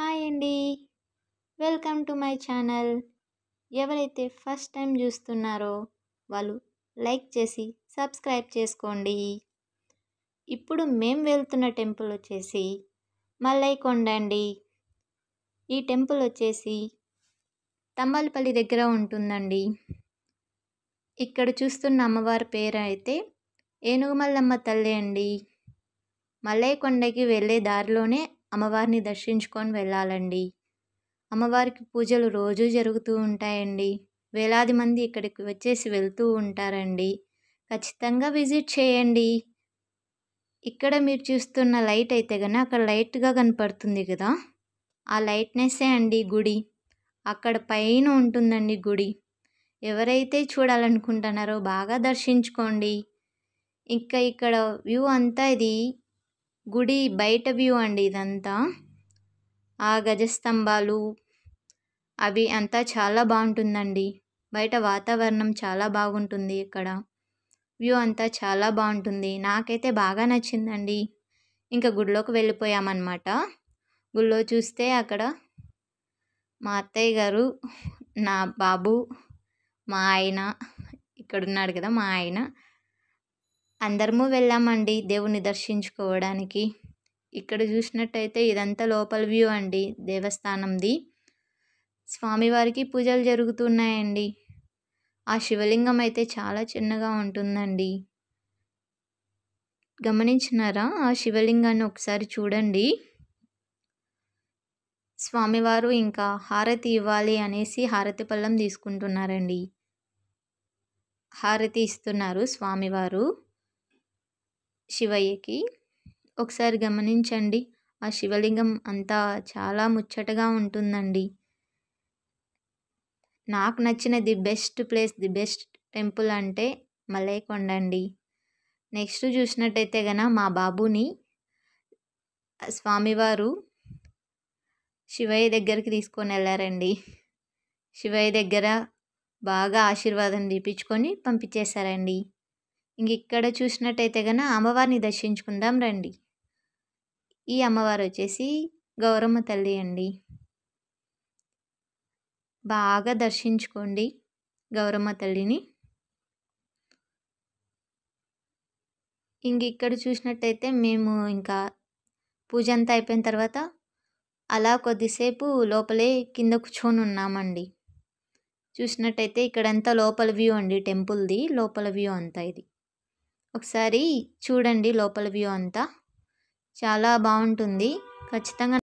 Hi అండి. Welcome to my channel. ఎవరైతే first time చూస్తున్నారో వాళ్ళు లైక్ చేసి సబ్స్క్రైబ్ చేసుకోండి. ఇప్పుడు మేము వెళ్తున్న టెంపుల్ వచ్చేసి మల్లయ్యకొండ అండి. ఈ టెంపుల్ వచ్చేసి తంబాలపల్లి దగ్గర ఉంటుందండి. ఇక్కడ చూస్తున్న అమ్మవారి పేరు అయితే ఏనుగుమల్లమ్మ తల్లి అండి. మల్లయ్యకొండకి వెళ్ళే దారిలోనే అమ్మవారిని దర్శించుకొని వెళ్ళాలండి. అమ్మవారికి పూజలు రోజూ జరుగుతూ ఉంటాయండి. వేలాది మంది ఇక్కడికి వచ్చేసి వెళ్తూ ఉంటారండి. ఖచ్చితంగా విజిట్ చేయండి. ఇక్కడ మీరు చూస్తున్న లైట్ అయితే కనుక అక్కడ లైట్గా కనపడుతుంది కదా, ఆ లైట్నెస్సే అండి గుడి. అక్కడ పైన ఉంటుందండి గుడి. ఎవరైతే చూడాలనుకుంటున్నారో బాగా దర్శించుకోండి. ఇంకా ఇక్కడ వ్యూ అంతా ఇది గుడి బయట వ్యూ అండి. ఇదంతా ఆ గజస్తంభాలు అవి అంతా చాలా బాగుంటుందండి. బయట వాతావరణం చాలా బాగుంటుంది. ఇక్కడ వ్యూ అంతా చాలా బాగుంటుంది. నాకైతే బాగా నచ్చిందండి. ఇంకా గుడిలోకి వెళ్ళిపోయామన్నమాట. గుడిలో చూస్తే అక్కడ మా అత్తయ్య గారు, నా బాబు, మా ఆయన, ఇక్కడ ఉన్నాడు కదా మా ఆయన, అందరము వెళ్ళామండి దేవుని దర్శించుకోవడానికి. ఇక్కడ చూసినట్టయితే ఇదంతా లోపల వ్యూ అండి దేవస్థానంది. స్వామివారికి పూజలు జరుగుతున్నాయండి. ఆ శివలింగం అయితే చాలా చిన్నగా ఉంటుందండి. గమనించినారా? ఆ శివలింగాన్ని ఒకసారి చూడండి. స్వామివారు ఇంకా హారతి ఇవ్వాలి అనేసి హారతి పళ్ళెం తీసుకుంటున్నారండి. హారతి ఇస్తున్నారు స్వామివారు శివయ్యకి. ఒకసారి గమనించండి. ఆ శివలింగం అంతా చాలా ముచ్చటగా ఉంటుందండి. నాకు నచ్చిన ది బెస్ట్ టెంపుల్ అంటే మల్లయ్యకొండ అండి. నెక్స్ట్ చూసినట్టయితే గన మా బాబుని స్వామివారు శివయ్య దగ్గరికి తీసుకొని వెళ్ళారండి. శివయ్య దగ్గర బాగా ఆశీర్వాదం తీపించుకొని పంపించేశారండి. ఇంక ఇక్కడ చూసినట్టయితే గన అమ్మవారిని దర్శించుకుందాం రండి. ఈ అమ్మవారు వచ్చేసి గౌరమ్మ తల్లి అండి. బాగా దర్శించుకోండి గౌరమ్మ తల్లిని. ఇంక ఇక్కడ చూసినట్టయితే మేము ఇంకా పూజ అంతా అయిపోయిన తర్వాత అలా కొద్దిసేపు లోపలే కింద కూర్చొని ఉన్నామండి. చూసినట్టయితే ఇక్కడంతా లోపల వ్యూ అండి టెంపుల్ది. లోపల వ్యూ అంతా ఇది. ఒకసారి చూడండి లోపల వ్యూ అంతా చాలా బాగుంటుంది. ఖచ్చితంగా